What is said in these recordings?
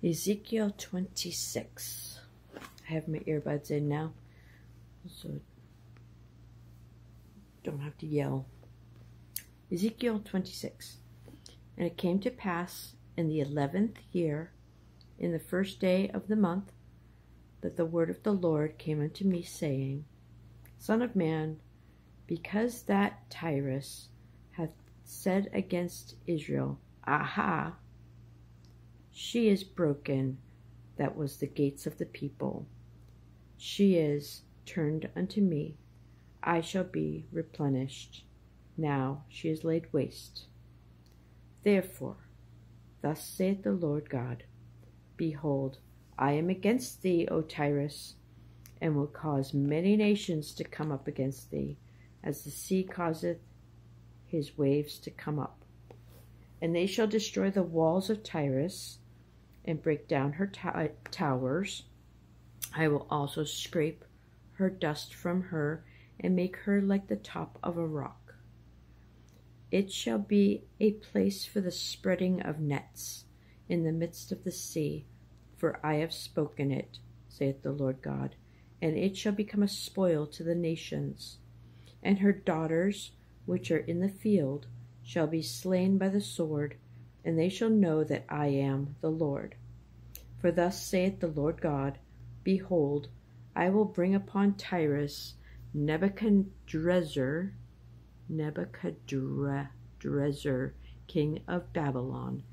Ezekiel 26. I have my earbuds in now, so don't have to yell. Ezekiel 26. And it came to pass in the 11th year, in the first day of the month, that the word of the Lord came unto me, saying, Son of man, because that Tyrus hath said against Israel, Aha, she is broken, that was the gates of the people. She is turned unto me, I shall be replenished. Now she is laid waste. Therefore, thus saith the Lord God, Behold, I am against thee, O Tyrus, and will cause many nations to come up against thee, as the sea causeth his waves to come up. And they shall destroy the walls of Tyrus, and break down her towers. I will also scrape her dust from her, and make her like the top of a rock. It shall be a place for the spreading of nets in the midst of the sea, for I have spoken it, saith the Lord God, and it shall become a spoil to the nations. And her daughters, which are in the field, shall be slain by the sword, and they shall know that I am the Lord. For thus saith the Lord God, Behold, I will bring upon Tyrus Nebuchadrezzar, king of Babylon,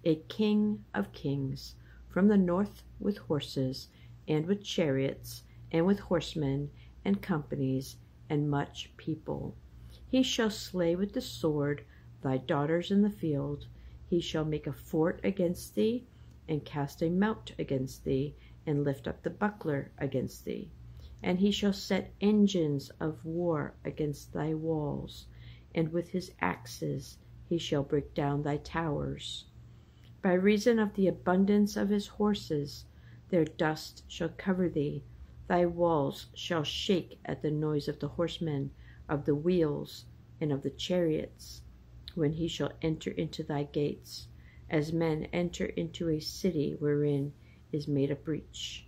a king of kings, from the north with horses, and with chariots, and with horsemen, and companies, and much people. He shall slay with the sword thy daughters in the field. He shall make a fort against thee, and cast a mount against thee, and lift up the buckler against thee. And he shall set engines of war against thy walls, and with his axes he shall break down thy towers. By reason of the abundance of his horses, their dust shall cover thee. Thy walls shall shake at the noise of the horsemen, of the wheels, and of the chariots, when he shall enter into thy gates, as men enter into a city wherein is made a breach.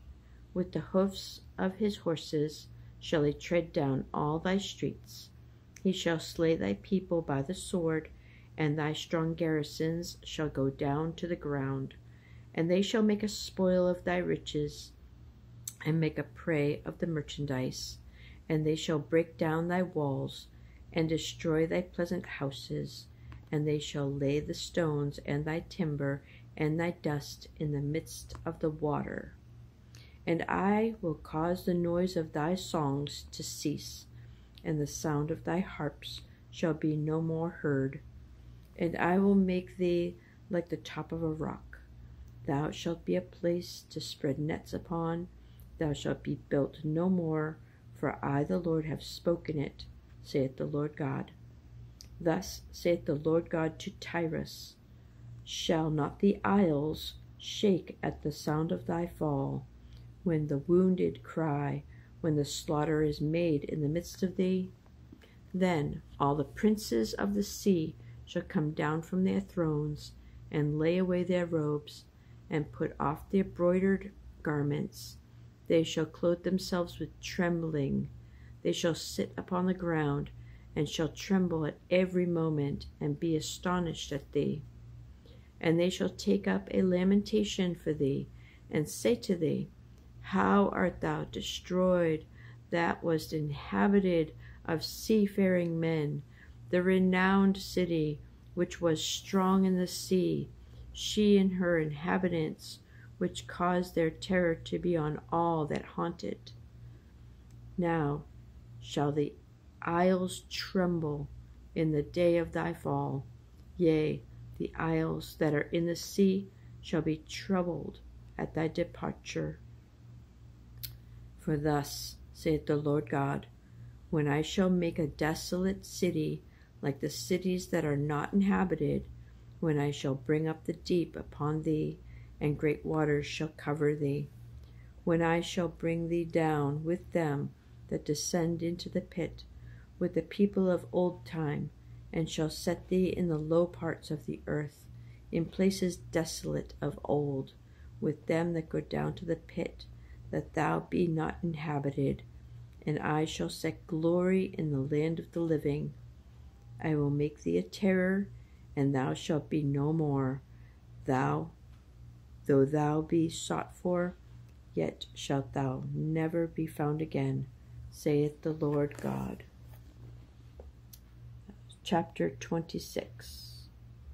With the hoofs of his horses shall he tread down all thy streets. He shall slay thy people by the sword, and thy strong garrisons shall go down to the ground. And they shall make a spoil of thy riches, and make a prey of the merchandise. And they shall break down thy walls, and destroy thy pleasant houses. And they shall lay the stones and thy timber and thy dust in the midst of the water. And I will cause the noise of thy songs to cease, and the sound of thy harps shall be no more heard. And I will make thee like the top of a rock. Thou shalt be a place to spread nets upon. Thou shalt be built no more, for I the Lord have spoken it, saith the Lord God. Thus saith the Lord God to Tyrus, Shall not the isles shake at the sound of thy fall, when the wounded cry, when the slaughter is made in the midst of thee? Then all the princes of the sea shall come down from their thrones, and lay away their robes, and put off their broidered garments. They shall clothe themselves with trembling. They shall sit upon the ground, and shall tremble at every moment, and be astonished at thee. And they shall take up a lamentation for thee, and say to thee, How art thou destroyed, that wast inhabited of seafaring men, the renowned city, which was strong in the sea, she and her inhabitants, which caused their terror to be on all that haunt it. Now shall the isles tremble in the day of thy fall. Yea, the isles that are in the sea shall be troubled at thy departure. For thus saith the Lord God, When I shall make a desolate city like the cities that are not inhabited, when I shall bring up the deep upon thee, and great waters shall cover thee, when I shall bring thee down with them that descend into the pit, with the people of old time, and shall set thee in the low parts of the earth, in places desolate of old, with them that go down to the pit, that thou be not inhabited. And I shall set glory in the land of the living. I will make thee a terror, and thou shalt be no more. Though thou be sought for, yet shalt thou never be found again, saith the Lord God. Chapter 26.